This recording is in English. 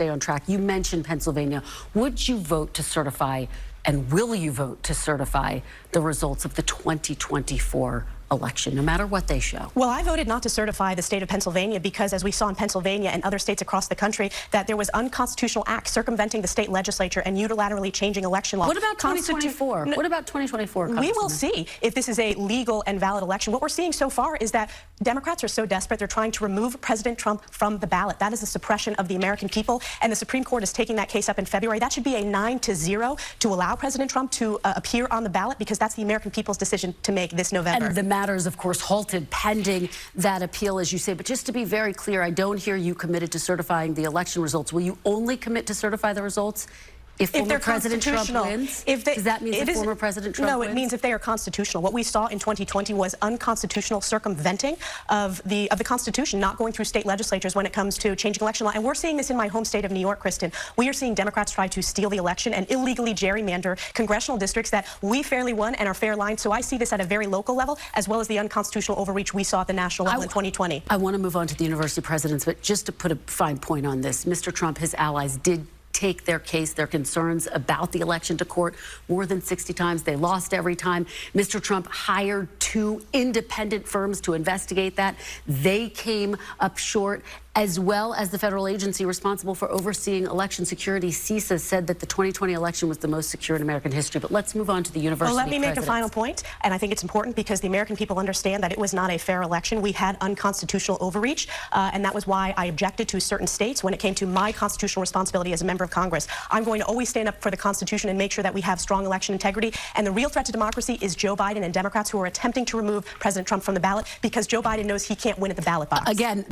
stay on track. You mentioned Pennsylvania. Would you vote to certify, and will you vote to certify the results of the 2024 election, no matter what they show? Well, I voted not to certify the state of Pennsylvania because, as we saw in Pennsylvania and other states across the country, that there was unconstitutional acts circumventing the state legislature and unilaterally changing election law. What about 2024? What about 2024? We will see if this is a legal and valid election. What we're seeing so far is that Democrats are so desperate, they're trying to remove President Trump from the ballot. That is a suppression of the American people, and the Supreme Court is taking that case up in February. That should be a 9-0 to allow President Trump to appear on the ballot, because that's the American people's decision to make this November. And the matters, of course, halted pending that appeal, as you say. But just to be very clear, I don't hear you committed to certifying the election results. Will you only commit to certify the results if former President Trump wins? Does that mean that former President Trump wins? No, it means if they are constitutional. What we saw in 2020 was unconstitutional circumventing of the Constitution, not going through state legislatures when it comes to changing election law. And we're seeing this in my home state of New York, Kristen. We are seeing Democrats try to steal the election and illegally gerrymander congressional districts that we fairly won and are fair line. So I see this at a very local level, as well as the unconstitutional overreach we saw at the national level in 2020. I want to move on to the university presidents, but just to put a fine point on this, Mr. Trump, his allies did take their case, their concerns about the election to court more than 60 times. They lost every time. Mr. Trump hired 2 independent firms to investigate that. They came up short, as well as the federal agency responsible for overseeing election security, CISA, said that the 2020 election was the most secure in American history. But let's move on to the university Well, let me make presidents. a final point, and I think it's important because the American people understand that it was not a fair election. We had unconstitutional overreach, and that was why I objected to certain states when it came to my constitutional responsibility as a member of Congress. I'm going to always stand up for the Constitution and make sure that we have strong election integrity. And the real threat to democracy is Joe Biden and Democrats who are attempting to remove President Trump from the ballot, because Joe Biden knows he can't win at the ballot box. Again,